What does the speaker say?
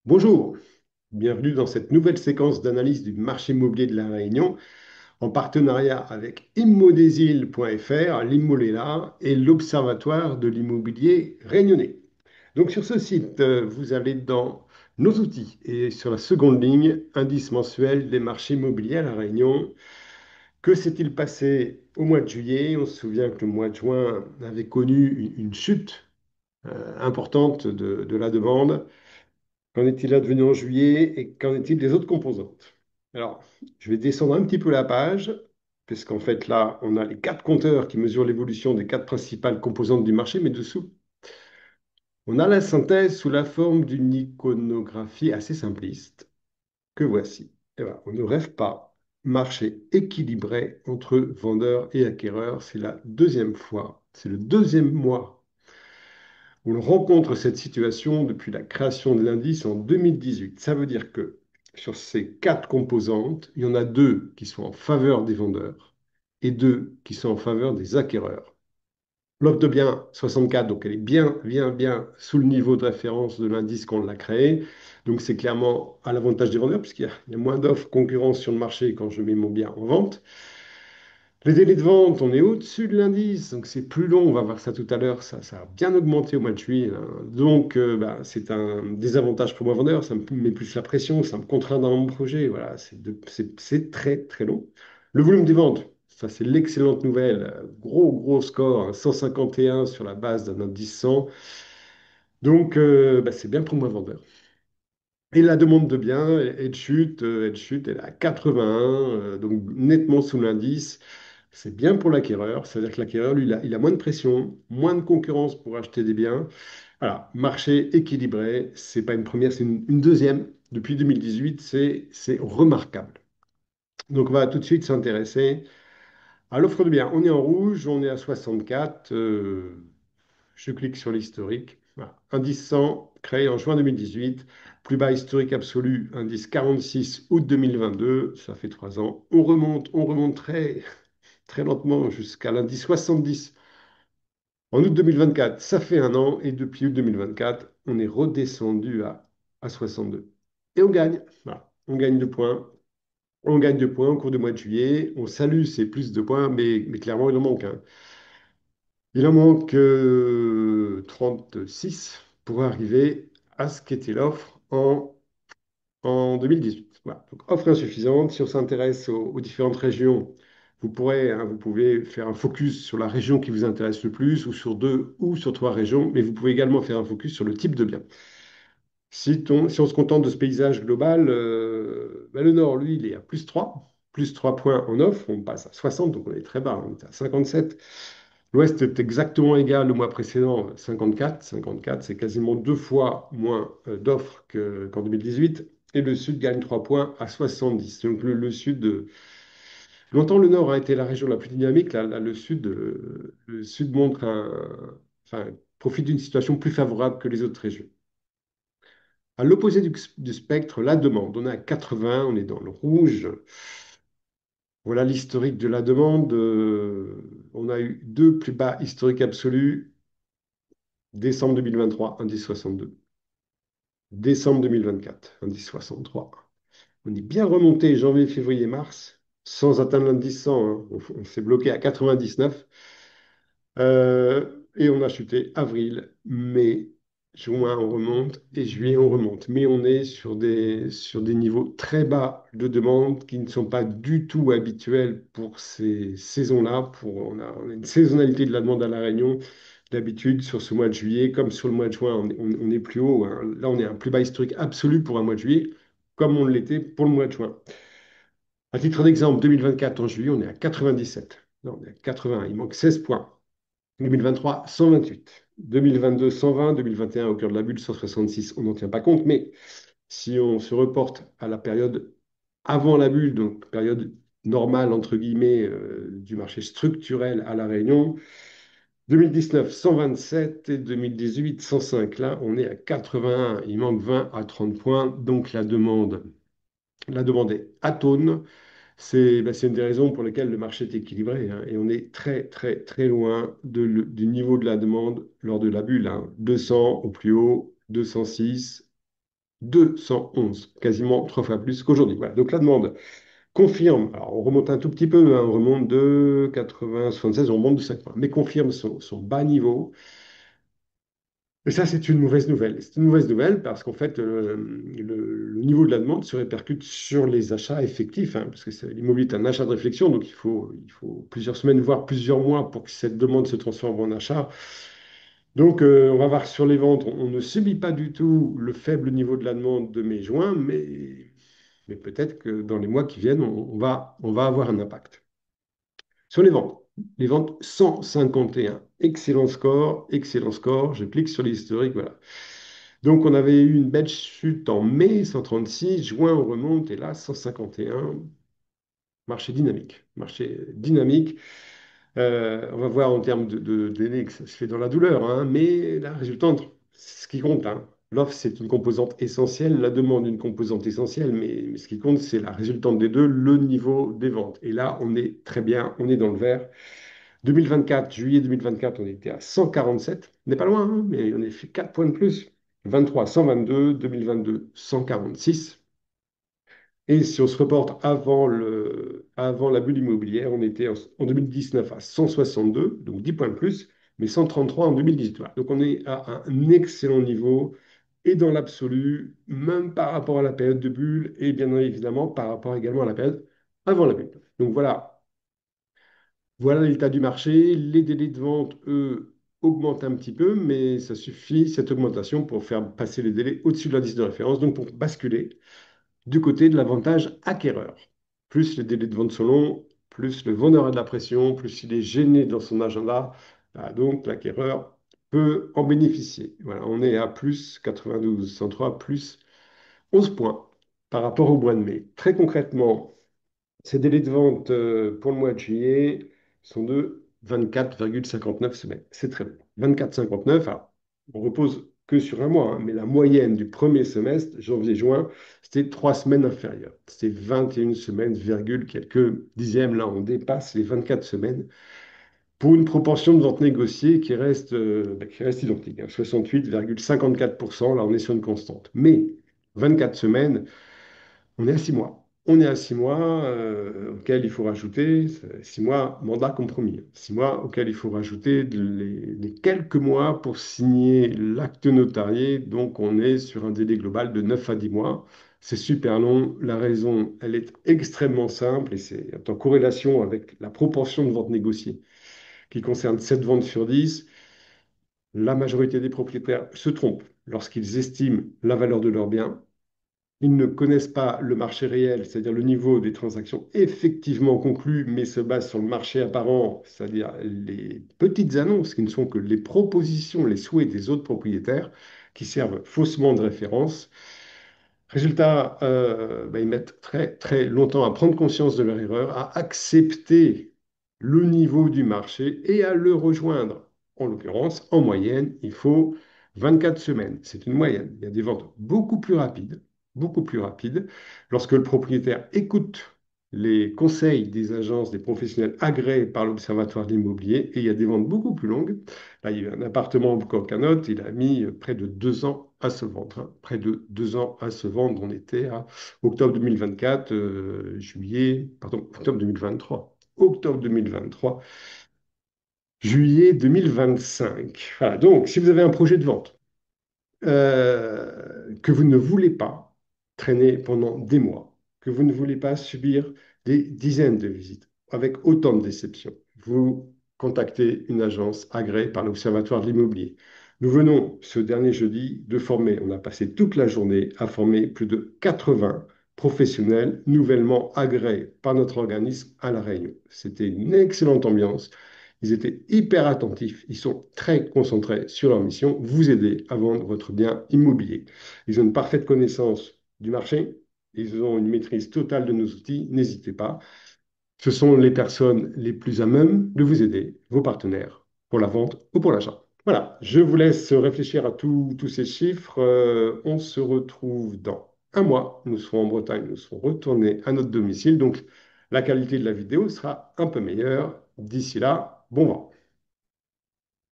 Bonjour, bienvenue dans cette nouvelle séquence d'analyse du marché immobilier de la Réunion en partenariat avec immodésil.fr, l'Immoléla et l'Observatoire de l'immobilier réunionnais. Donc sur ce site, vous allez dans nos outils et sur la seconde ligne, indice mensuel des marchés immobiliers à la Réunion. Que s'est-il passé au mois de juillet? On se souvient que le mois de juin avait connu une chute importante de la demande. Qu'en est-il advenu en juillet et qu'en est-il des autres composantes? Alors, je vais descendre un petit peu la page, puisqu'en fait là, on a les quatre compteurs qui mesurent l'évolution des quatre principales composantes du marché, mais dessous, on a la synthèse sous la forme d'une iconographie assez simpliste, que voici. Et voilà, on ne rêve pas. Marché équilibré entre vendeurs et acquéreurs, c'est la deuxième fois, c'est le deuxième mois où l'on rencontre cette situation depuis la création de l'indice en 2018. Ça veut dire que sur ces quatre composantes, il y en a deux qui sont en faveur des vendeurs et deux qui sont en faveur des acquéreurs. L'offre de biens 64, donc elle est bien sous le niveau de référence de l'indice qu'on l'a créé. Donc c'est clairement à l'avantage des vendeurs puisqu'il y a moins d'offres concurrence sur le marché quand je mets mon bien en vente. Les délais de vente, on est au-dessus de l'indice, donc c'est plus long. On va voir ça tout à l'heure. Ça a bien augmenté au mois de juillet, hein. Donc, bah, c'est un désavantage pour moi vendeur. Ça me met plus la pression, ça me contraint dans mon projet. Voilà, c'est très long. Le volume des ventes, ça c'est l'excellente nouvelle. Gros score, hein, 151 sur la base d'un indice 100. Donc, bah, c'est bien pour moi vendeur. Et la demande de biens, elle chute, elle est à 81, donc nettement sous l'indice. C'est bien pour l'acquéreur, c'est-à-dire que l'acquéreur, lui, il a moins de pression, moins de concurrence pour acheter des biens. Voilà, marché équilibré, c'est pas une première, c'est une deuxième. Depuis 2018, c'est remarquable. Donc on va tout de suite s'intéresser à l'offre de biens. On est en rouge, on est à 64. Je clique sur l'historique. Voilà. Indice 100, créé en juin 2018. Plus bas historique absolu, indice 46, août 2022. Ça fait 3 ans. On remonte très lentement jusqu'à l'indice 70 en août 2024. Ça fait 1 an. Et depuis août 2024, on est redescendu à 62. Et on gagne. Voilà. On gagne 2 points. On gagne 2 points au cours du mois de juillet. On salue ces plus de points, mais clairement, il en manque, hein. Il en manque 36 pour arriver à ce qu'était l'offre en 2018. Voilà. Donc, offre insuffisante. Si on s'intéresse aux différentes régions, vous pouvez faire un focus sur la région qui vous intéresse le plus, ou sur deux ou sur trois régions, mais vous pouvez également faire un focus sur le type de bien. Si on se contente de ce paysage global, ben, le Nord, lui, il est à plus 3 points en offre. On passe à 60, donc on est très bas, on est à 57. L'Ouest est exactement égal au mois précédent, 54. 54, c'est quasiment 2 fois moins d'offres qu'en 2018. Et le Sud gagne 3 points à 70. Donc le Sud, longtemps le Nord a été la région la plus dynamique. Là, le Sud enfin, profite d'une situation plus favorable que les autres régions. À l'opposé du spectre, la demande. On est à 80, on est dans le rouge. Voilà l'historique de la demande. On a eu deux plus bas historiques absolus. Décembre 2023, indice 62. Décembre 2024, indice 63. On est bien remonté janvier, février, mars, sans atteindre l'indice 100, hein. On s'est bloqué à 99. Et on a chuté avril, mai, juin, on remonte, et juillet, on remonte. Mais on est sur des niveaux très bas de demande qui ne sont pas du tout habituels pour ces saisons-là. On a une saisonnalité de la demande à La Réunion. D'habitude, sur ce mois de juillet, comme sur le mois de juin, on est plus haut, hein. Là, on est à un plus bas historique absolu pour un mois de juillet, comme on l'était pour le mois de juin. À titre d'exemple, 2024 en juillet, on est à 97. Non, on est à 80. Il manque 16 points. 2023, 128. 2022, 120. 2021, au cœur de la bulle, 166. On n'en tient pas compte, mais si on se reporte à la période avant la bulle, donc période normale, entre guillemets, du marché structurel à La Réunion, 2019, 127 et 2018, 105. Là, on est à 81. Il manque 20 à 30 points. Donc la demande est atone. C'est une des raisons pour lesquelles le marché est équilibré, hein. Et on est très loin du niveau de la demande lors de la bulle, hein. 200 au plus haut, 206. 211, quasiment 3 fois plus qu'aujourd'hui. Voilà. Donc la demande confirme, alors on remonte un tout petit peu, hein, on remonte de 80, 76, on remonte de 5 points, mais confirme son bas niveau. Et ça, c'est une mauvaise nouvelle. C'est une mauvaise nouvelle parce qu'en fait, le niveau de la demande se répercute sur les achats effectifs, hein, parce que l'immobilier est un achat de réflexion, donc il faut plusieurs semaines, voire plusieurs mois pour que cette demande se transforme en achat. Donc, on va voir que sur les ventes, on ne subit pas du tout le faible niveau de la demande de mai-juin, mais peut-être que dans les mois qui viennent, on va avoir un impact. Sur les ventes 151, excellent score, excellent score. Je clique sur l'historique, voilà. Donc, on avait eu une belle chute en mai, 136, juin, on remonte, et là, 151, marché dynamique. Marché dynamique. On va voir en termes de délai que ça se fait dans la douleur, hein, mais la résultante, c'est ce qui compte, hein. L'offre, c'est une composante essentielle, la demande, une composante essentielle, mais ce qui compte, c'est la résultante des deux, le niveau des ventes. Et là, on est très bien, on est dans le vert. 2024, juillet 2024, on était à 147. On n'est pas loin, hein, mais on a fait 4 points de plus. 23, 122, 2022, 146. Et si on se reporte avant la bulle immobilière, on était en 2019 à 162, donc 10 points de plus, mais 133 en 2018. Voilà. Donc on est à un excellent niveau, et dans l'absolu, même par rapport à la période de bulle, et bien évidemment par rapport également à la période avant la bulle. Donc voilà l'état du marché. Les délais de vente, eux, augmentent un petit peu, mais ça suffit, cette augmentation, pour faire passer les délais au-dessus de l'indice de référence, donc pour basculer du côté de l'avantage acquéreur. Plus les délais de vente sont longs, plus le vendeur a de la pression, plus il est gêné dans son agenda, bah donc l'acquéreur peut en bénéficier. Voilà, on est à plus 92, 103, plus 11 points par rapport au mois de mai. Très concrètement, ces délais de vente pour le mois de juillet sont de 24,59 semaines. C'est très bon. 24,59, alors, on repose que sur un mois, hein, mais la moyenne du premier semestre, janvier-juin, c'était 3 semaines inférieures. C'était 21 semaines, virgule, quelques dixièmes. Là, on dépasse les 24 semaines pour une proportion de ventes négociées qui reste identique, hein, 68,54%. Là, on est sur une constante. Mais 24 semaines, on est à 6 mois. On est à 6 mois auxquels il faut rajouter 6 mois mandat compromis. 6 mois auxquels il faut rajouter les quelques mois pour signer l'acte notarié. Donc on est sur un délai global de 9 à 10 mois. C'est super long. La raison, elle est extrêmement simple et c'est en corrélation avec la proportion de ventes négociées qui concerne 7 ventes sur 10. La majorité des propriétaires se trompent lorsqu'ils estiment la valeur de leurs biens. Ils ne connaissent pas le marché réel, c'est-à-dire le niveau des transactions effectivement conclues, mais se basent sur le marché apparent, c'est-à-dire les petites annonces qui ne sont que les propositions, les souhaits des autres propriétaires qui servent faussement de référence. Résultat, ils mettent très très longtemps à prendre conscience de leur erreur, à accepter le niveau du marché et à le rejoindre. En l'occurrence, en moyenne, il faut 24 semaines. C'est une moyenne. Il y a des ventes beaucoup plus rapides, beaucoup plus rapides. Lorsque le propriétaire écoute les conseils des agences, des professionnels agréés par l'Observatoire de l'immobilier, et il y a des ventes beaucoup plus longues. Là, il y a eu un appartement au Canotte, il a mis près de 2 ans à se vendre, hein. Près de 2 ans à se vendre. On était à octobre 2024, octobre 2023. Octobre 2023, juillet 2025. Voilà, donc, si vous avez un projet de vente que vous ne voulez pas traîner pendant des mois, que vous ne voulez pas subir des dizaines de visites avec autant de déceptions, vous contactez une agence agréée par l'Observatoire de l'immobilier. Nous venons ce dernier jeudi de former, on a passé toute la journée à former plus de 80 professionnels nouvellement agréés par notre organisme à La Réunion. C'était une excellente ambiance. Ils étaient hyper attentifs, ils sont très concentrés sur leur mission, vous aider à vendre votre bien immobilier. Ils ont une parfaite connaissance du marché, ils ont une maîtrise totale de nos outils, n'hésitez pas. Ce sont les personnes les plus à même de vous aider, vos partenaires, pour la vente ou pour l'achat. Voilà, je vous laisse réfléchir à tous ces chiffres. On se retrouve dans un mois. Nous serons en Bretagne, nous serons retournés à notre domicile. Donc, la qualité de la vidéo sera un peu meilleure. D'ici là, bon vent.